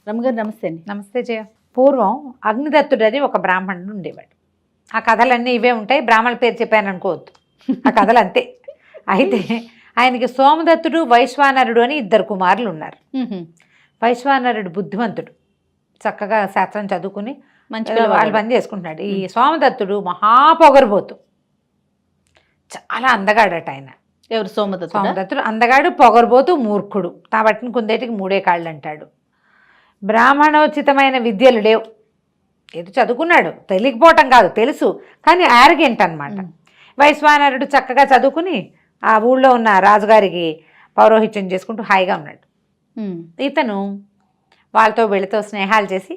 రమ్మగారు నమస్తే అండి. నమస్తే జయ. పూర్వం అగ్నిదత్తుడు అని ఒక బ్రాహ్మణుడు ఉండేవాడు. ఆ కథలన్నీ ఇవే ఉంటాయి, బ్రాహ్మణుల పేరు చెప్పాను అనుకోవద్దు, ఆ కథలు అంతే. అయితే ఆయనకి సోమదత్తుడు వైశ్వానరుడు అని 2 కుమారులు ఉన్నారు. వైశ్వానరుడు బుద్ధిమంతుడు, చక్కగా శాస్త్రం చదువుకుని వాళ్ళు పని చేసుకుంటున్నాడు. ఈ సోమదత్తుడు మహాపొగరుబోతు, చాలా అందగాడట ఆయన. ఎవరు? సోమదత్తుడు అందగాడు, పొగరుబోతు, మూర్ఖుడు, తాబట్టిన కుందేటికి 3 కాళ్ళు అంటాడు. బ్రాహ్మణోచితమైన విద్యలు లేవు. ఏదో చదువుకున్నాడు, తెలియకపోవటం కాదు, తెలుసు, కానీ యారగెంట్ అనమాట. వైశ్వానరుడు చక్కగా చదువుకుని ఆ ఊళ్ళో ఉన్న రాజుగారికి పౌరోహిత్యం చేసుకుంటూ హాయిగా ఉన్నాడు. ఇతను వాళ్ళతో వీళ్ళతో స్నేహాలు చేసి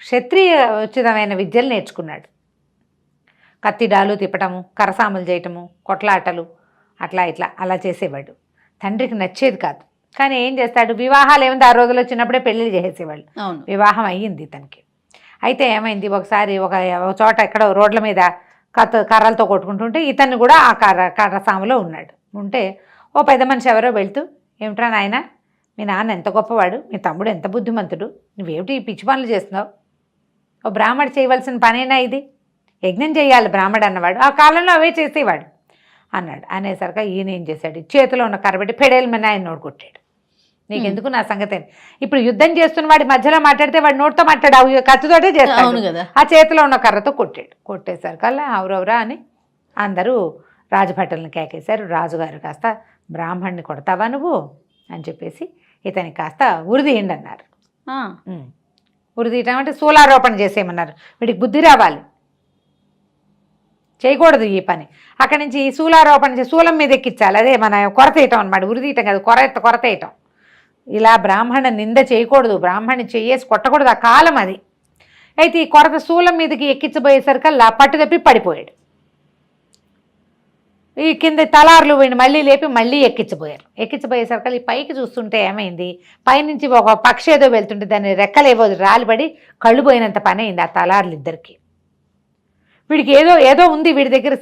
క్షత్రియ ఉచితమైన విద్యలు నేర్చుకున్నాడు. కత్తిడాలు తిప్పటము, కరసాములు చేయటము, కొట్లాటలు, అట్లా ఇట్లా అలా చేసేవాడు. తండ్రికి నచ్చేది కాదు, కానీ ఏం చేస్తాడు, వివాహాలు ఏమైంది ఆ రోజుల్లో చిన్నప్పుడే పెళ్ళిళ్ళు చేసేసేవాళ్ళు. వివాహం అయ్యింది ఇతనికి. అయితే ఏమైంది, ఒకసారి ఒక చోట ఎక్కడో రోడ్ల మీద కర్రలతో కొట్టుకుంటుంటే ఇతన్ని కూడా ఆ కర్రసాములో ఉన్నాడు. ఉంటే ఓ పెద్ద మనిషి ఎవరో వెళ్తూ, ఏమిట్రా నాయన, మీ నాన్న ఎంత గొప్పవాడు, మీ తమ్ముడు ఎంత బుద్ధిమంతుడు, నువ్వేమిటి ఈ పిచ్చి పనులు చేస్తున్నావు, ఓ బ్రాహ్మడు చేయవలసిన పనేనా ఇది, యజ్ఞం చేయాలి బ్రాహ్మడు అన్నవాడు, ఆ కాలంలో అవే చేసేవాడు అన్నాడు. అనేసరికి ఈయన ఏం చేశాడు, చేతిలో ఉన్న కర్ర పెట్టి పెడేల మీద ఆయన నోటు కొట్టాడు. నీకెందుకు నా సంగతి, ఇప్పుడు యుద్ధం చేస్తున్న వాడి మధ్యలో మాట్లాడితే వాడి నోటితో మాట్లాడు, కత్తితోటే చేస్తాడు కదా, ఆ చేతిలో ఉన్న కర్రతో కొట్టాడు. కొట్టేసరికల్లా అవురవరా అని అందరూ రాజభటులను కేకేశారు. రాజుగారు కాస్త బ్రాహ్మణ్ణి కొడతావా నువ్వు అని చెప్పేసి ఇతనికి కాస్త ఉరిదీయండి అన్నారు. ఉరిదీయటం అంటే శూలారోపణ చేసేయమన్నారు. వీడికి బుద్ధి రావాలి, చేయకూడదు ఈ పని. అక్కడి నుంచి శూలారోపణ చేసి శూలం మీద ఎక్కించాలి, అదే మన కొరతేయటం అనమాట, ఉరిదీయటం కాదు, కొరతేయటం. ఇలా బ్రాహ్మణ నింద చేయకూడదు, బ్రాహ్మణ్ణి చెయ్యేసి కొట్టకూడదు, ఆ కాలం అది. అయితే ఈ కొరత శూలం మీదకి ఎక్కించబోయేసరికల్లా పట్టు తప్పి పడిపోయాడు. ఈ కింద తలార్లు వీడిని మళ్ళీ లేపి మళ్ళీ ఎక్కించబోయారు. ఎక్కించబోయేసరికల్లా ఈ పైకి చూస్తుంటే ఏమైంది, పైనుంచి ఒక పక్షి ఏదో వెళ్తుంటే దాన్ని రెక్కలేవో రాలిపడి కళ్ళు పోయినంత పని అయింది ఆ తలార్లు ఇద్దరికి. వీడికి ఏదో ఏదో ఉంది వీడి దగ్గర,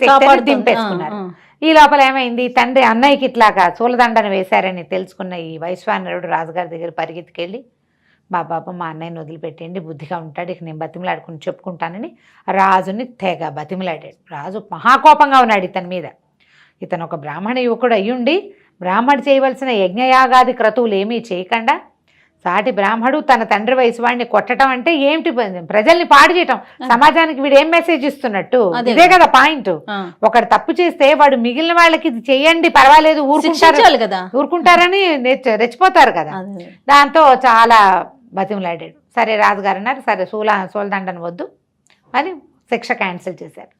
దింపేసుకున్నారు. ఈ లోపల ఏమైంది, తండ్రి అన్నయ్యకి ఇట్లాగా చూలదండను వేశారని తెలుసుకున్న ఈ వైశ్వానరుడు రాజుగారి దగ్గర పరిగెత్తుకెళ్ళి, బాబా మా అన్నయ్యని వదిలిపెట్టండి, బుద్ధిగా ఉంటాడు, ఇక నేను బతిమలాడుకుని చెప్పుకుంటానని రాజుని తెగ బతిమలాడాడు. రాజు మహాకోపంగా ఉన్నాడు ఇతని మీద. ఇతను ఒక బ్రాహ్మణ యువకుడు అయ్యుండి బ్రాహ్మడు చేయవలసిన యజ్ఞయాగాది క్రతువులు ఏమీ చేయకుండా సాటి బ్రాహ్మడు తన తండ్రి వయసు వాడిని కొట్టడం అంటే ఏమిటి, ప్రజల్ని పాడు చేయటం, సమాజానికి వీడు ఏం మెసేజ్ ఇస్తున్నట్టు, ఇదే కదా పాయింట్. ఒకడు తప్పు చేస్తే వాడు మిగిలిన వాళ్ళకి ఇది చెయ్యండి పర్వాలేదు ఊరుకుంటారని రెచ్చిపోతారు కదా. దాంతో చాలా బతిమలాడాడు. సరే రాజుగారు అన్నారు, సరే సూలదండను వద్దు అని శిక్ష క్యాన్సిల్ చేశారు.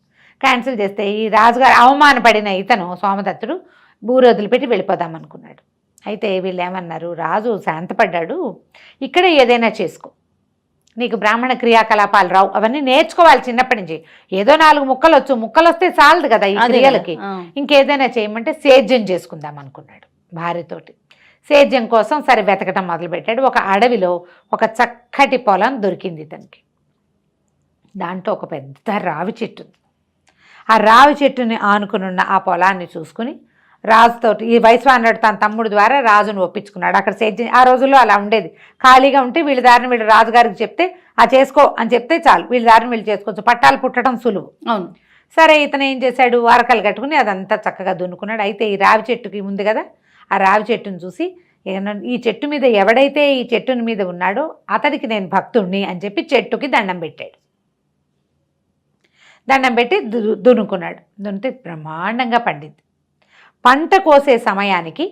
క్యాన్సిల్ చేస్తే ఈ రాజుగారు అవమానపడిన ఇతను సోమదత్తుడు ఊరు వదిలిపెట్టి వెళ్ళిపోదాం అనుకున్నాడు. అయితే వీళ్ళు ఏమన్నారు, రాజు శాంతపడ్డాడు, ఇక్కడే ఏదైనా చేసుకో, నీకు బ్రాహ్మణ క్రియాకలాపాలు రావు, అవన్నీ నేర్చుకోవాలి చిన్నప్పటి నుంచి, ఏదో 4 ముక్కలు వచ్చు, ముక్కలు వస్తే చాలదు కదా ఈ క్రియలకి, ఇంకేదైనా చేయమంటే సేద్యం చేసుకుందాం అనుకున్నాడు భార్యతోటి. సేద్యం కోసం సరే వెతకటం మొదలుపెట్టాడు. ఒక అడవిలో ఒక చక్కటి పొలం దొరికింది ఇతనికి. దాంట్లో ఒక పెద్ద రావి చెట్టు, ఆ రావి చెట్టుని ఆనుకునున్న ఆ పొలాన్ని చూసుకుని రాజుతోటి ఈ వైశ్వానరుడు తన తమ్ముడు ద్వారా రాజును ఒప్పించుకున్నాడు. అక్కడ సేద్యం ఆ రోజుల్లో అలా ఉండేది, ఖాళీగా ఉంటే వీళ్ళ దారిని వీళ్ళు రాజుగారికి చెప్తే ఆ చేసుకో అని చెప్తే చాలు, వీళ్ళ దారిని వీళ్ళు చేసుకోవచ్చు, పట్టాలు పుట్టడం సులువు. అవును, సరే ఇతను ఏం చేశాడు, వారకలు కట్టుకుని అదంతా చక్కగా దున్నుకున్నాడు. అయితే ఈ రావి చెట్టుకి ఉంది కదా, ఆ రావి చెట్టును చూసి ఈ చెట్టు మీద ఎవడైతే ఈ చెట్టుని మీద ఉన్నాడో అతడికి నేను భక్తుణ్ణి అని చెప్పి చెట్టుకి దండం పెట్టాడు. దండం పెట్టి దున్నుకున్నాడు. దున్నితే బ్రహ్మాండంగా పండింది. పంట కోసే సమయానికి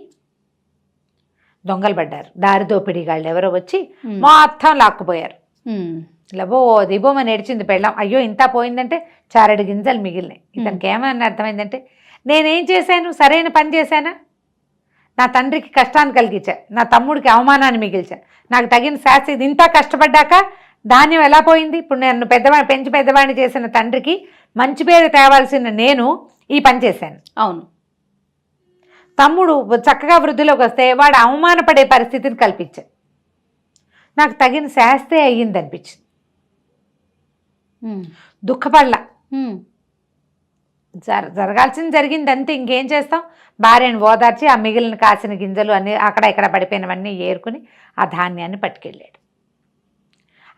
దొంగలు పడ్డారు, దారి దోపిడీగాళ్ళు ఎవరో వచ్చి మొత్తం లాక్కుపోయారు. లబో దిబోమని ఏడ్చింది పెళ్ళాం. అయ్యో ఇంత పోయిందంటే 4 గింజలు మిగిలినాయి. ఇతనికి ఏమని అర్థమైందంటే, నేనేం చేశాను, సరైన పని చేశానా, నా తండ్రికి కష్టాన్ని కలిగించా, నా తమ్ముడికి అవమానాన్ని మిగిల్చా, నాకు తగిన శాస్త్రి, ఇది ఇంత కష్టపడ్డాక ధాన్యం ఎలా పోయింది, ఇప్పుడు నేను పెంచి పెద్దవాడిని చేసిన తండ్రికి మంచి పేరు తేవాల్సిన నేను ఈ పని చేశాను. అవును, తమ్ముడు చక్కగా వృద్ధిలోకి వస్తే వాడు అవమానపడే పరిస్థితిని కల్పించాను, నాకు తగిన శాస్త్రే అయ్యింది అనిపించింది. దుఃఖపడలా, జరగాల్సింది జరిగింది అంతే, ఇంకేం చేస్తాం. భార్యను ఓదార్చి ఆ మిగిలిన కాసిన గింజలు అన్నీ అక్కడ ఇక్కడ పడిపోయినవన్నీ ఏరుకుని ఆ ధాన్యాన్ని పట్టుకెళ్ళాడు.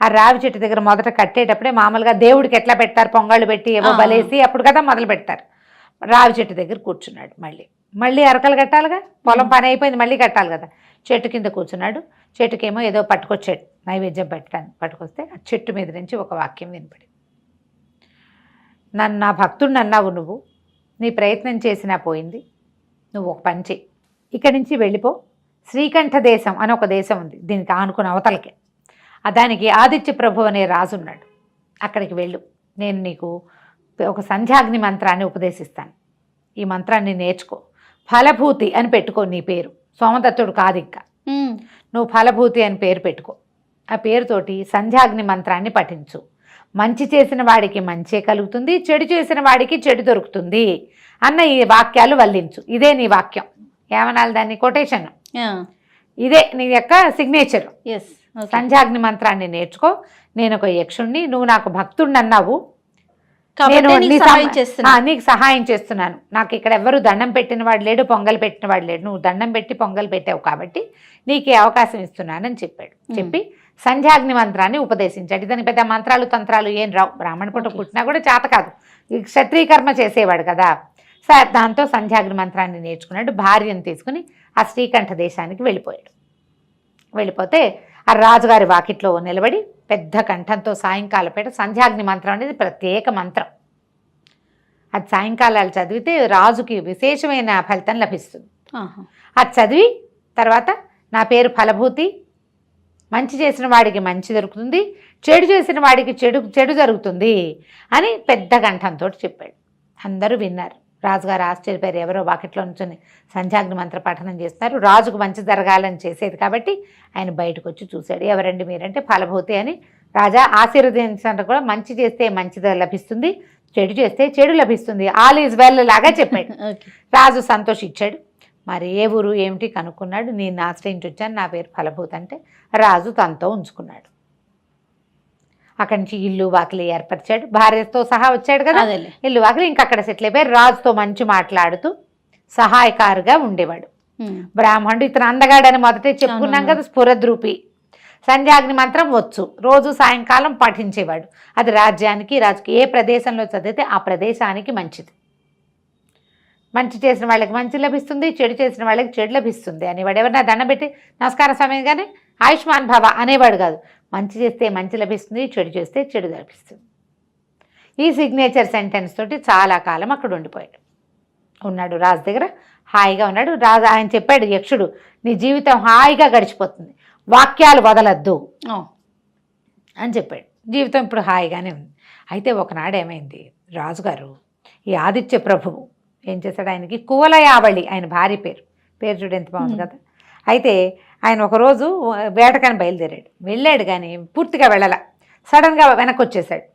ఆ రావి చెట్టు దగ్గర మొదట కట్టేటప్పుడే మామూలుగా దేవుడికి ఎట్లా పెడతారు, పొంగళ్ళు పెట్టి ఏవో బలేసి అప్పుడు కదా మొదలు పెడతారు. రావి చెట్టు దగ్గర కూర్చున్నాడు. మళ్ళీ అరకలు కట్టాలిగా, పొలం పని అయిపోయింది, మళ్ళీ కట్టాలి కదా. చెట్టు కింద కూర్చున్నాడు. చెట్టుకేమో ఏదో పట్టుకొచ్చాడు, నైవేద్యం పెట్టడానికి పట్టుకొస్తే ఆ చెట్టు మీద నుంచి ఒక వాక్యం వినపడి, నన్ను నా భక్తుడిని అన్నావు, నువ్వు నీ ప్రయత్నం చేసినా పోయింది, నువ్వు ఒక పని చెయ్యి, ఇక్కడి నుంచి వెళ్ళిపో, శ్రీకంఠ దేశం అని ఒక దేశం ఉంది, దీనికి ఆనుకుని అవతలకే, దానికి ఆదిత్య ప్రభు అనే రాజు ఉన్నాడు, అక్కడికి వెళ్ళు, నేను నీకు ఒక సంధ్యాగ్ని మంత్రాన్ని ఉపదేశిస్తాను, ఈ మంత్రాన్ని నేర్చుకో, ఫలభూతి అని పెట్టుకో నీ పేరు, సోమదత్తుడు కాదు ఇంకా, నువ్వు ఫలభూతి అని పేరు పెట్టుకో, ఆ పేరుతోటి సంధ్యాగ్ని మంత్రాన్ని పఠించు, మంచి చేసిన వాడికి మంచే కలుగుతుంది, చెడు చేసిన వాడికి చెడు దొరుకుతుంది అన్న ఈ వాక్యాలు వల్లించు, ఇదే నీ వాక్యం, ఏమనాలి దాన్ని, కొటేషన్, ఇదే నీ యొక్క సిగ్నేచర్. సంధ్యాగ్ని మంత్రాన్ని నేర్చుకో, నేను ఒక యక్షుణ్ణి, నువ్వు నాకు భక్తుడిని అన్నావు, నేను నీకు సహాయం చేస్తున్నాను, నాకు ఇక్కడ ఎవరు దండం పెట్టిన వాడు లేడు, పొంగల్ పెట్టిన వాడు లేడు, నువ్వు దండం పెట్టి పొంగల్ పెట్టావు కాబట్టి నీకే అవకాశం ఇస్తున్నానని చెప్పాడు. చెప్పి సంధ్యాగ్ని మంత్రాన్ని ఉపదేశించాడు. ఇతని పెద్ద మంత్రాలు తంత్రాలు ఏం రావు, బ్రాహ్మణ పుట్ట పుట్టినా కూడా చేత కాదు, క్షత్రియకర్మ చేసేవాడు కదా. దాంతో సంధ్యాగ్ని మంత్రాన్ని నేర్చుకున్నాడు. భార్యను తీసుకుని ఆ శ్రీకంఠ దేశానికి వెళ్ళిపోతే ఆ రాజుగారి వాకిట్లో నిలబడి పెద్ద కంఠంతో సాయంకాలపేట సంధ్యాగ్ని మంత్రం అనేది ప్రత్యేక మంత్రం, అది సాయంకాలాలు చదివితే రాజుకి విశేషమైన ఫలితం లభిస్తుంది. అది చదివి తర్వాత నా పేరు ఫలభూతి, మంచి చేసిన వాడికి మంచి దొరుకుతుంది, చెడు చేసిన వాడికి చెడు జరుగుతుంది అని పెద్ద కంఠంతో చెప్పాడు. అందరూ విన్నారు. రాజుగారు ఆశ్చర్యపోయారు, ఎవరో వాకిట్లో నుంచొని సంధ్యాగ్ని మంత్ర పఠనం చేస్తున్నారు, రాజుకు మంచి జరగాలని చేసేది కాబట్టి ఆయన బయటకు వచ్చి చూశాడు. ఎవరండి మీరంటే ఫలభూతి అని, రాజా ఆశీర్వదించడానికి కూడా మంచి చేస్తే మంచిది లభిస్తుంది, చెడు చేస్తే చెడు లభిస్తుంది, ఆల్ ఈజ్ వెల్ లాగా చెప్పాడు. రాజు సంతోషించాడు. మరి ఏ ఊరు ఏమిటి కనుక్కున్నాడు. నేను ఆశ్రయించి వచ్చాను, నా పేరు ఫలభూతి అంటే రాజు తనతో ఉంచుకున్నాడు. అక్కడి నుంచి ఇల్లు వాకిలి ఏర్పరిచాడు, భార్యతో సహా వచ్చాడు కదా, ఇల్లు వాకిలి ఇంకా అక్కడ సెటిల్ అయిపోయి రాజుతో మంచి మాట్లాడుతూ సహాయకారుగా ఉండేవాడు. బ్రాహ్మణుడు ఇతను అందగాడని మొదటే చెప్పుకున్నాం కదా, స్ఫురద్రూపి, సంధ్యాగ్ని మంత్రం వచ్చు, రోజు సాయంకాలం పఠించేవాడు. అది రాజ్యానికి రాజుకి ఏ ప్రదేశంలో చదివితే ఆ ప్రదేశానికి మంచిది, మంచి చేసిన వాళ్ళకి మంచి లభిస్తుంది, చెడు చేసిన వాళ్ళకి చెడు లభిస్తుంది అనేవాడు. ఎవరైనా దండం పెట్టి నమస్కారం సమయంగానే ఆయుష్మాన్ భవ అనేవాడు కాదు, మంచి చేస్తే మంచి లభిస్తుంది, చెడు చేస్తే చెడు లభిస్తుంది. ఈ సిగ్నేచర్ సెంటెన్స్ తోటి చాలా కాలం అక్కడ ఉన్నాడు రాజు దగ్గర, హాయిగా ఉన్నాడు. రాజు ఆయన చెప్పాడు, యక్షుడు నీ జీవితం హాయిగా గడిచిపోతుంది, వాక్యాలు వదలద్దు అని చెప్పాడు. జీవితం ఇప్పుడు హాయిగానే ఉంది. అయితే ఒకనాడు ఏమైంది, రాజుగారు ఈ ఆదిత్య ప్రభువు ఏం చేశాడు, ఆయనకి కువలయావళి ఆయన భార్య పేరు చూడు ఎంత బాగుంది కదా. అయితే ఆయన ఒకరోజు వేటకని వెళ్ళాడు కానీ పూర్తిగా వెళ్ళాల, సడన్గా వెనక్కి వచ్చేసాడు,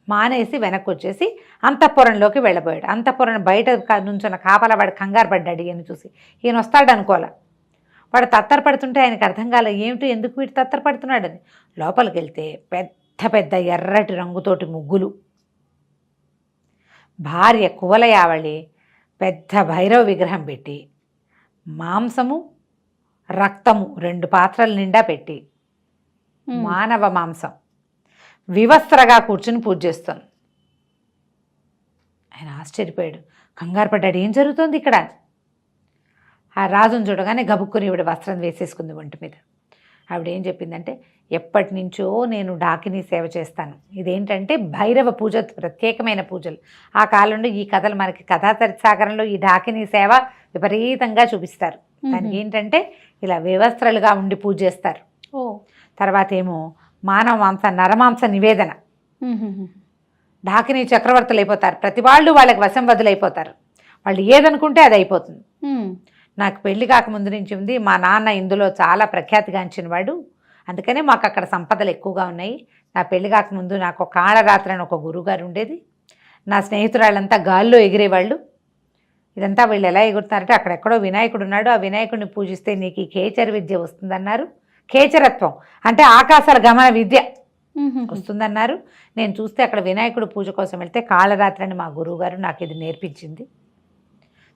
మానేసి వెనక్కి వచ్చేసి అంతఃపురంలోకి వెళ్ళబోయాడు. అంతఃపురం బయట నుంచున్న కాపలా వాడు కంగారు పడ్డాడు, ఈయన చూసి, ఈయన వస్తాడు అనుకోలే. వాడు తత్తరపడుతుంటే ఆయనకు అర్థం కాలే, ఏమిటి ఎందుకు వీడు తత్తరపడుతున్నాడని. లోపలికి వెళ్తే పెద్ద పెద్ద ఎర్రటి రంగుతోటి ముగ్గులు, భార్య కువలయావళి పెద్ద భైరవ విగ్రహం పెట్టి మాంసము రక్తము 2 పాత్రల నిండా పెట్టి మానవ మాంసం వివస్త్రగా కూర్చుని పూజ చేస్తాను. ఆయన ఆశ్చర్యపోయాడు, కంగారు పడ్డాడు, ఏం జరుగుతుంది ఇక్కడ. ఆ రాజును చూడగానే గబుక్కుని ఈవిడ వస్త్రం వేసేసుకుంది ఒంటి మీద. ఆవిడ ఏం చెప్పిందంటే, ఎప్పటి నుంచో నేను డాకిని సేవ చేస్తాను, ఇదేంటంటే భైరవ పూజ, ప్రత్యేకమైన పూజలు. ఆ కాలంలో ఈ కథలు మనకి కథాసాగరంలో ఈ డాకిని సేవ విపరీతంగా చూపిస్తారు. దానికి ఏంటంటే ఇలా వివస్త్రలుగా ఉండి పూజ చేస్తారు. తర్వాత ఏమో మానవ మాంస నరమాంస నివేదన, డాకిని చక్రవర్తులు అయిపోతారు, ప్రతి వాళ్ళు వాళ్ళకి వశం వదులైపోతారు, వాళ్ళు ఏదనుకుంటే అది అయిపోతుంది. నాకు పెళ్లి కాకముందు నుంచి ఉంది, మా నాన్న ఇందులో చాలా ప్రఖ్యాతిగాంచిన వాడు, అందుకనే మాకు అక్కడ సంపదలు ఎక్కువగా ఉన్నాయి. నా పెళ్లి కాకముందు నాకు కాళరాత్రి అని ఒక గురువుగారు ఉండేది, నా స్నేహితురాళ్ళంతా గాల్లో ఎగిరేవాళ్ళు. ఇదంతా వీళ్ళు ఎలా ఎగురుతారంటే, అక్కడెక్కడో వినాయకుడు ఉన్నాడు, ఆ వినాయకుడిని పూజిస్తే నీకు ఈ ఖేచర విద్య వస్తుందన్నారు. ఖేచరత్వం అంటే ఆకాశాల గమన విద్య వస్తుందన్నారు. నేను చూస్తే అక్కడ వినాయకుడు పూజ కోసం వెళ్తే కాళరాత్రి అని మా గురువుగారు నాకు ఇది నేర్పించింది.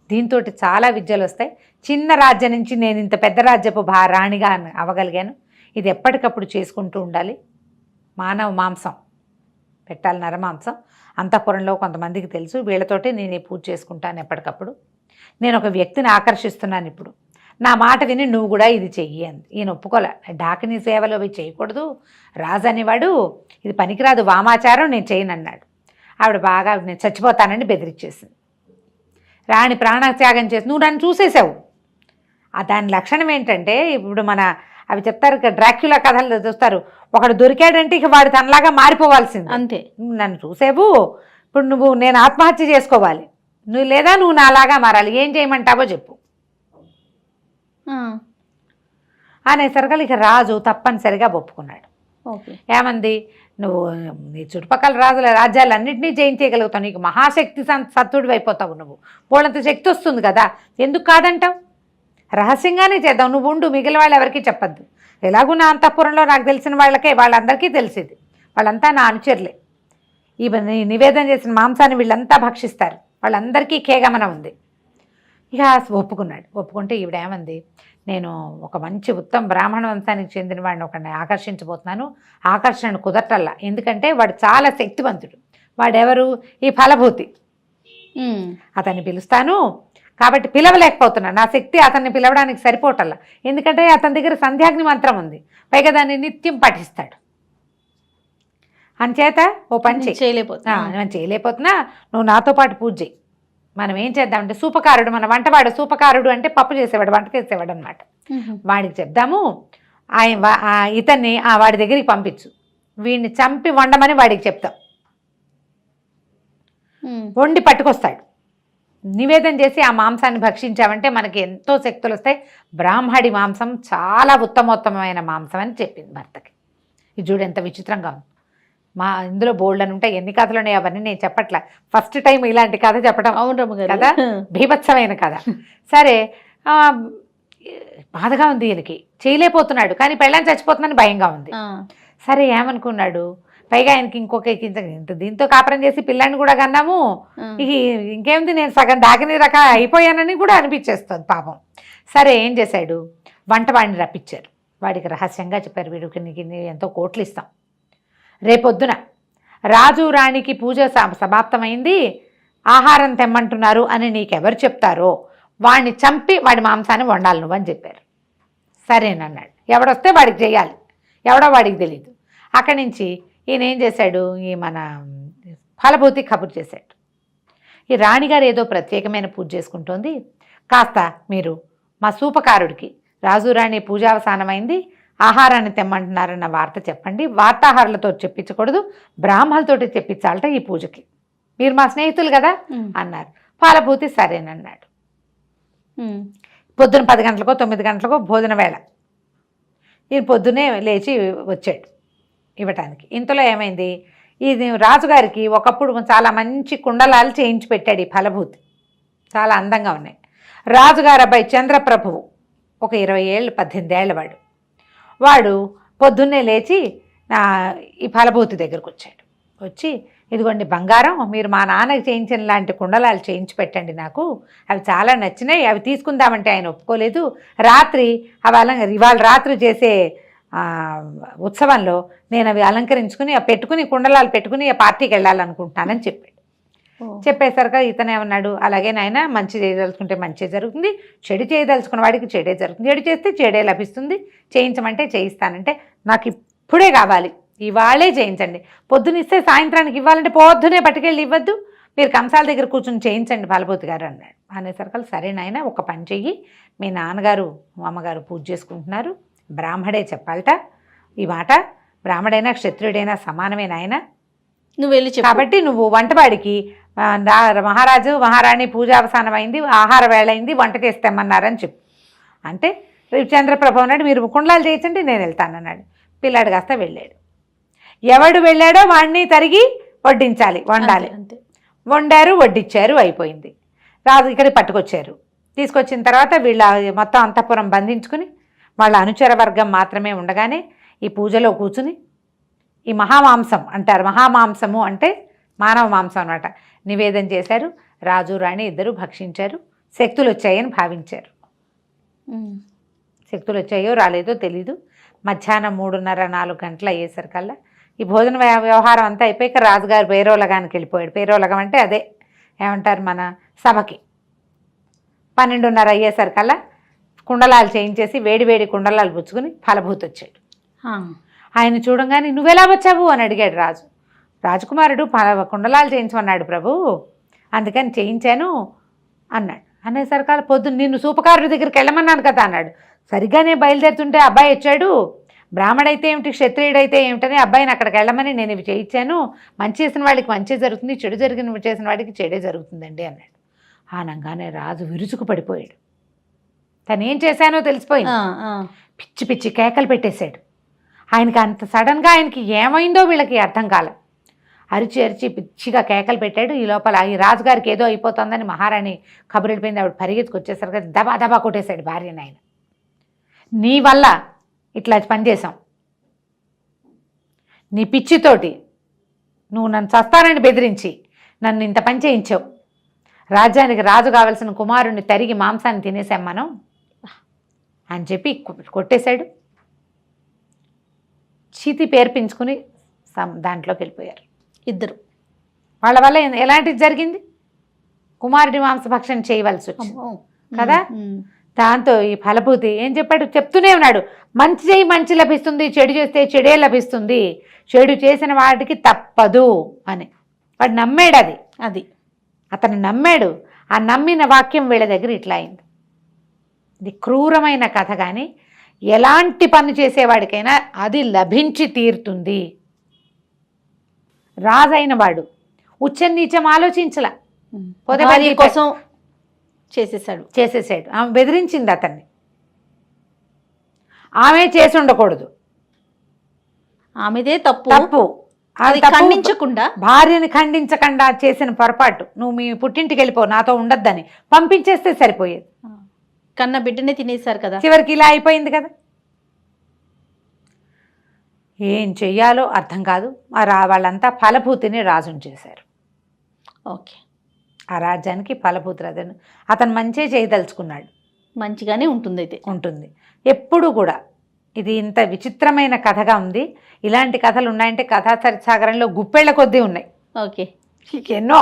దీంతో చాలా విద్యలు వస్తాయి. చిన్న రాజ్యం నుంచి నేను ఇంత పెద్ద రాజ్యపు రాణిగా అవ్వగలిగాను. ఇది ఎప్పటికప్పుడు చేసుకుంటూ ఉండాలి. మానవ మాంసం పెట్టాలి, నరమాంసం. అంతఃపురంలో కొంతమందికి తెలుసు. వీళ్ళతోటి నేను ఈ పూజ చేసుకుంటాను ఎప్పటికప్పుడు. నేను ఒక వ్యక్తిని ఆకర్షిస్తున్నాను ఇప్పుడు, నా మాట విని నువ్వు కూడా ఇది చెయ్యి అంది. ఈయన ఒప్పుకోలే. డాకిని సేవలు అవి చేయకూడదు, రాజు అనేవాడు, ఇది పనికిరాదు, వామాచారం, నేను చేయను అన్నాడు. ఆవిడ బాగా నేను చచ్చిపోతానని బెదిరించేసింది. రాణి ప్రాణత్యాగం చేసి నువ్వు నన్ను చూసేసావు. దాని లక్షణం ఏంటంటే, ఇప్పుడు మన అవి చెప్తారు డ్రాక్యులా కథలు చూస్తారు, ఒకడు దొరికాడంటే ఇక వాడు తనలాగా మారిపోవాల్సింది అంతే. నువ్వు నన్ను చూసేవు, ఇప్పుడు నేను ఆత్మహత్య చేసుకోవాలి, లేదా నువ్వు నాలాగా మారాలి, ఏం చేయమంటావో చెప్పు అనేసరికి ఇక రాజు తప్పనిసరిగా ఒప్పుకున్నాడు. ఏమంది, నువ్వు నీ చుట్టుపక్కల రాజ్యాలన్నింటినీ జయించేయగలుగుతావు, నీకు మహాశక్తి సత్తుడివి అయిపోతావు, నువ్వు పోలంత శక్తి వస్తుంది కదా, ఎందుకు కాదంటావు, రహస్యంగానే చేద్దాం, నువ్వు ఉండు, మిగిలిన వాళ్ళు ఎవరికీ చెప్పద్దు. ఎలాగూ నా అంతఃపురంలో నాకు తెలిసిన వాళ్ళకే, వాళ్ళందరికీ తెలిసింది, వాళ్ళంతా నా అనుచరులే, ఈ నివేదన చేసిన మాంసాన్ని వీళ్ళంతా భక్షిస్తారు, వాళ్ళందరికీ కేగమనం ఉంది. ఇక ఒప్పుకున్నాడు. ఒప్పుకుంటే ఈవిడేమంది, నేను ఒక మంచి ఉత్తమ బ్రాహ్మణ వంశానికి చెందిన వాడిని ఒకడిని ఆకర్షించబోతున్నాను, ఆకర్షణ కుదరటల్లా, ఎందుకంటే వాడు చాలా శక్తివంతుడు. వాడెవరు, ఈ ఫలభూతి. అతన్ని పిలుస్తాను కాబట్టి పిలవలేకపోతున్నాను, నా శక్తి అతన్ని పిలవడానికి సరిపోవటల్లా, ఎందుకంటే అతని దగ్గర సంధ్యాగ్ని మంత్రం ఉంది, పైగా దాన్ని నిత్యం పఠిస్తాడు. అంచేత ఓ పని చేయలేకపోతున్నా, నువ్వు నాతో పాటు పూజ చేయి. మనం ఏం చేద్దామంటే, సూపకారుడు, మన వంటవాడు సూపకారుడు అంటే పప్పు చేసేవాడు, వంట చేసేవాడు అనమాట. వాడికి చెప్దాము, ఇతన్ని వాడి దగ్గరికి పంపించు, వీడిని చంపి వండమని వాడికి చెప్తాం, వండి పట్టుకొస్తాడు. నివేదన చేసి ఆ మాంసాన్ని భక్షించామంటే మనకి ఎంతో శక్తులు వస్తాయి, బ్రాహ్మడి మాంసం చాలా ఉత్తమోత్తమైన మాంసం అని చెప్పింది భర్తకి. ఇది చూడు ఎంత విచిత్రంగా ఉంది. ఇందులో బోల్డ్ అని ఉంటాయి, ఎన్ని కథలు ఉన్నాయి అవన్నీ నేను చెప్పట్లా, ఫస్ట్ టైం ఇలాంటి కథ చెప్పడం. అవును కదా, భీభత్సమైన కథ. సరే, బాధగా ఉంది ఈయనకి, చేయలేకపోతున్నాడు, కానీ పెళ్ళాన్ని చచ్చిపోతుందని భయంగా ఉంది. సరే ఏమనుకున్నాడు, పైగా ఆయనకి ఇంకొక దీంతో కాపురం చేసి పిల్లాన్ని కూడా కన్నాము, ఇంకేముంది, నేను సగం డాకిని రకాల అయిపోయానని కూడా అనిపించేస్తుంది పాపం. సరే ఏం చేశాడు, వంటవాడిని రప్పించారు. వాడికి రహస్యంగా చెప్పారు, వీడికి నీకు ఎంతో కోట్లు ఇస్తాం, రేపొద్దున రాజు రాణికి పూజ సమాప్తమైంది, ఆహారం తెమ్మంటున్నారు అని నీకెవరు చెప్తారో వాడిని చంపి వాడి మాంసాన్ని వండాలి నువ్వు అని చెప్పారు. సరేనన్నాడు. ఎవడొస్తే వాడికి చేయాలి, ఎవడో వాడికి తెలీదు. అక్కడి నుంచి ఈయన ఏం చేశాడు, ఈ మన ఫలభూతి కబురు చేశాడు, ఈ రాణిగారు ఏదో ప్రత్యేకమైన పూజ చేసుకుంటోంది, కాస్త మీరు మా సూపకారుడికి రాజు రాణి పూజావసానమైంది, ఆహారాన్ని తెమ్మంటున్నారన్న వార్త చెప్పండి, వార్తాహారులతో చెప్పించకూడదు, బ్రాహ్మణులతోటి చెప్పించాలట ఈ పూజకి, మీరు మా స్నేహితులు కదా అన్నారు. ఫలభూతి సరేనన్నాడు. పొద్దున 10 గంటలకో 9 గంటలకో భోజన వేళ, ఈయన పొద్దునే లేచి వచ్చాడు ఇవ్వటానికి. ఇంతలో ఏమైంది, ఇది రాజుగారికి ఒకప్పుడు చాలా మంచి కుండలాలు చేయించి పెట్టాడు ఈ ఫలభూతి, చాలా అందంగా ఉన్నాయి. రాజుగారు అబ్బాయి చంద్రప్రభువు ఒక 20 ఏళ్ళు 18 ఏళ్ళ వాడు పొద్దున్నే లేచి ఈ ఫలభూతి దగ్గరకు వచ్చాడు. వచ్చి, ఇదిగోండి బంగారం, మీరు మా నాన్నకి చేయించిన లాంటి కుండలాలు చేయించి పెట్టండి, నాకు అవి చాలా నచ్చినాయి, అవి తీసుకుందామంటే ఆయన ఒప్పుకోలేదు, రాత్రి అవి ఇవాళ రాత్రి చేసే ఉత్సవంలో నేను అవి అలంకరించుకుని పెట్టుకుని కుండలాలు పెట్టుకుని ఆ పార్టీకి వెళ్ళాలనుకుంటున్నానని చెప్పాడు. చెప్పేసరికి ఇతను ఏమన్నాడు, అలాగే నాయన, మంచి చేయదలుచుకుంటే మంచి జరుగుతుంది, చెడు చేయదలుచుకున్న వాడికి చెడే జరుగుతుంది, చెడు చేస్తే చెడే లభిస్తుంది, చేయించమంటే చేయిస్తానంటే నాకు ఇప్పుడే కావాలి, ఇవాళే చేయించండి, పొద్దునిస్తే సాయంత్రానికి ఇవ్వాలంటే పొద్దునే పట్టుకెళ్ళి ఇవ్వద్దు, మీరు కంసాల దగ్గర కూర్చొని చేయించండి ఫలభూతి గారు అన్నాడు. అనేసరికి సరే నాయన, ఒక పని చెయ్యి, మీ నాన్నగారు అమ్మగారు పూజ చేసుకుంటున్నారు, బ్రాహ్మడే చెప్పాలట ఈ మాట, బ్రాహ్మడైనా క్షత్రుడైనా సమానమే నాయన, నువ్వు వెళ్ళి కాబట్టి నువ్వు వంటవాడికి మహారాజు మహారాణి పూజ అవసానమైంది, ఆహార వేళ అయింది, వంట చేస్తామన్నారని చెప్పు అంటే, చంద్రప్రభ అన్నాడు, మీరు కుండలాలు చేయించండి నేను వెళ్తానన్నాడు. పిల్లాడు కాస్త వెళ్ళాడు. ఎవడు వెళ్ళాడో వాడిని తరిగి వడ్డించాలి, వండాలి. వండారు, వడ్డించారు, అయిపోయింది. రాజు ఇక్కడికి పట్టుకొచ్చారు. తీసుకొచ్చిన తర్వాత వీళ్ళ మొత్తం అంతఃపురం బంధించుకుని వాళ్ళ అనుచర వర్గం మాత్రమే ఉండగానే ఈ పూజలో కూర్చుని ఈ మహామాంసం అంటారు, మహామాంసము అంటే మానవ మాంసం అన్నమాట, నివేదన చేశారు. రాజు రాణి ఇద్దరు భక్షించారు. శక్తులు వచ్చాయని భావించారు. శక్తులు వచ్చాయో రాలేదో తెలీదు. మధ్యాహ్నం 3:30-4 గంటలు అయ్యేసరికల్లా ఈ భోజన వ్యవహారం అంతా అయిపోయాక రాజుగారు పేరోలగానికి వెళ్ళిపోయాడు. పేరోలగం అంటే అదే ఏమంటారు మన సభకి. 12:30 అయ్యేసరికల్లా కుండలాలు చేయించేసి వేడి వేడి కుండలాలు పుచ్చుకుని ఫలభూతి వచ్చాడు. ఆయన చూడంగానే నువ్వెలా వచ్చావు అని అడిగాడు రాజు. రాజకుమారుడు కుండలాలు చేయించమన్నాడు ప్రభు, అందుకని చేయించాను అన్నాడు. అనేసరికల్లా పొద్దున్న నిన్ను సూపకారుడి దగ్గరికి వెళ్ళమన్నాను కదా అన్నాడు. సరిగ్గానే బయలుదేరుతుంటే అబ్బాయి వచ్చాడు. బ్రాహ్మడైతే ఏమిటి, క్షత్రియుడైతే ఏమిటని అబ్బాయిని అక్కడికి వెళ్ళమని నేను ఇవి చేయించాను. మంచి చేసిన వాడికి మంచి జరుగుతుంది, చెడు చేసిన వాడికి చెడే జరుగుతుందండి అన్నాడు. ఆనంగానే రాజు విరుచుకు పడిపోయాడు. తను ఏం చేశానో తెలిసిపోయింది. పిచ్చి పిచ్చి కేకలు పెట్టేశాడు. ఆయనకి అంత సడన్గా ఆయనకి ఏమైందో వీళ్ళకి అర్థం కాలే. అరిచి అరిచి పిచ్చిగా కేకలు పెట్టాడు. ఈ లోపల ఈ రాజుగారికి ఏదో అయిపోతుందని మహారాణి కబురు వెళ్ళిపోయింది. ఆవిడ పరిగెత్తుకొచ్చేసరికి దబా దబా కొట్టేశాడు భార్యని. ఆయన నీ వల్ల ఇట్లా పనిచేశాం, నీ పిచ్చితోటి నువ్వు నన్ను చస్తానని బెదిరించి నన్ను ఇంత పని చేయించావు. రాజ్యానికి రాజు కావలసిన కుమారుణ్ణి తరిగి మాంసాన్ని తినేసాం మనం అని చెప్పి కొట్టేశాడు. చీతి పేర్పించుకుని దాంట్లోకి వెళ్ళిపోయారు ఇద్దరు. వాళ్ళ వల్ల ఎలాంటిది జరిగింది, కుమారుడి మాంసభక్షణ చేయవలసి వచ్చింది కదా. దాంతో ఈ ఫలభూతి ఏం చెప్పాడు, చెప్తూనే ఉన్నాడు, మంచి చేయి మంచి లభిస్తుంది, చెడు చేస్తే చెడే లభిస్తుంది, చెడు చేసిన వాడికి తప్పదు అని. వాడు నమ్మాడు. అది అతను నమ్మాడు. ఆ నమ్మిన వాక్యం వీళ్ళ దగ్గర ఇట్లా అయింది. ఇది క్రూరమైన కథ, కానీ ఎలాంటి పని చేసేవాడికైనా అది లభించి తీరుతుంది. రాజైన వాడు ఉచ్చం నీచం ఆలోచించలా, పొదగలి కోసం చేసేసాడు. ఆమె బెదిరించింది అతన్ని. ఆమె చేసి ఉండకూడదు, ఆమెదే తప్పు. అది ఖండించకుండా, భార్యని ఖండించకుండా చేసిన పొరపాటు. నువ్వు మీ పుట్టింటికి వెళ్ళిపో, నాతో ఉండొద్దని పంపించేస్తే సరిపోయేది. కన్న బిడ్డనే తినేశారు కదా. చివరికి ఇలా అయిపోయింది కదా. ఏం చెయ్యాలో అర్థం కాదు. వాళ్ళంతా ఫలభూతిని రాజుని చేశారు. ఓకే, ఆ రాజ్యానికి ఫలభూతి రాజుని. అతను మంచి చేయదలుచుకున్నాడు. మంచిగానే ఉంటుంది. అయితే ఉంటుంది ఎప్పుడు కూడా. ఇది ఇంత విచిత్రమైన కథగా ఉంది. ఇలాంటి కథలు ఉన్నాయంటే కథా సాగరంలో గుప్పెళ్ల కొద్దీ ఉన్నాయి. ఓకే, ఎన్నో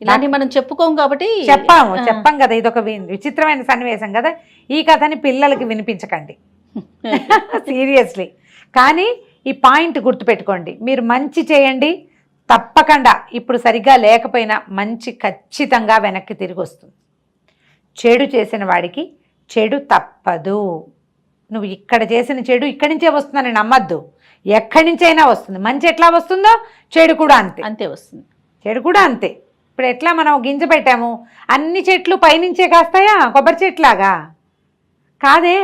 ఇలాంటి మనం చెప్పుకోం కాబట్టి చెప్పాం కదా. ఇది ఒక విచిత్రమైన సన్నివేశం కదా. ఈ కథని పిల్లలకి వినిపించకండి సీరియస్లీ. కానీ ఈ పాయింట్ గుర్తుపెట్టుకోండి, మీరు మంచి చేయండి, తప్పకుండా ఇప్పుడు సరిగ్గా లేకపోయినా మంచి ఖచ్చితంగా వెనక్కి తిరిగి వస్తుంది. చెడు చేసిన వాడికి చెడు తప్పదు. నువ్వు ఇక్కడ చేసిన చెడు ఇక్కడి నుంచే వస్తుందని నమ్మద్దు, ఎక్కడి నుంచైనా వస్తుంది. మంచి ఎట్లా వస్తుందో చెడు కూడా అంతే వస్తుంది. చెడు కూడా అంతే. ఇప్పుడు ఎట్లా మనం గింజ పెట్టాము, అన్ని చెట్లు పైనుంచే కాస్తాయా? కొబ్బరి చెట్లాగా కాదే.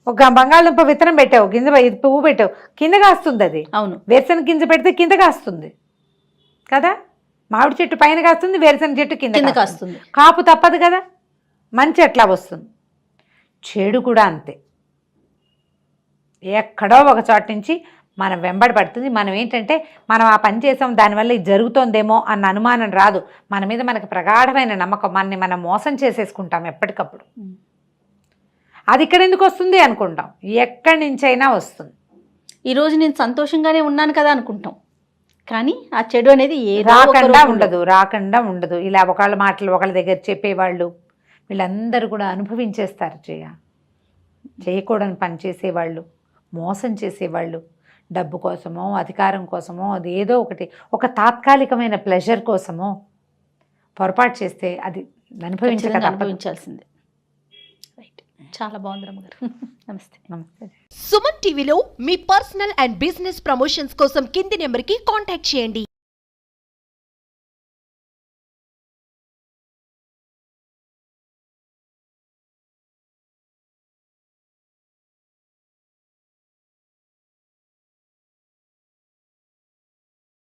ఒక బంగాళదుంప విత్తనం పెట్టావు, గింజ పువ్వు పెట్టావు, కింద కాస్తుంది అది. అవును, వేరుశనగ గింజ పెడితే కింద కాస్తుంది కదా. మామిడి చెట్టు పైన కాస్తుంది, వేరుశనగ చెట్టు కింద కాస్తుంది. కాపు తప్పదు కదా. మంచి ఎట్లా వస్తుంది, చెడు కూడా అంతే. ఎక్కడో ఒక చోట నుంచి మనం వెంబడి పడుతుంది. మనం ఏంటంటే మనం ఆ పని చేసాం, దానివల్ల ఇది జరుగుతోందేమో అన్న అనుమానం రాదు. మన మీద మనకు ప్రగాఢమైన నమ్మకం. మనని మనం మోసం చేసేసుకుంటాం ఎప్పటికప్పుడు. అది ఇక్కడ ఎందుకు వస్తుంది అనుకుంటాం, ఎక్కడి నుంచైనా వస్తుంది. ఈరోజు నేను సంతోషంగానే ఉన్నాను కదా అనుకుంటాం, కానీ ఆ చెడు అనేది రాకుండా ఉండదు. ఇలా ఒకళ్ళ మాటలు ఒకళ్ళ దగ్గర చెప్పేవాళ్ళు వీళ్ళందరూ కూడా అనుభవించేస్తారు. చేయకూడని పని చేసేవాళ్ళు, మోసం చేసేవాళ్ళు, డబ్బు కోసమో అధికారం కోసమో, అది ఏదో ఒకటి, ఒక తాత్కాలికమైన ప్లెజర్ కోసమో పొరపాటు చేస్తే అది అనుభవించాల్సిందే. రైట్, చాలా బాగుంది రమ్మగారు. నమస్తే. సుమన్ టీవీలో మీ పర్సనల్ అండ్ బిజినెస్ ప్రమోషన్స్ కోసం కింది నెంబర్కి కాంటాక్ట్ చేయండి.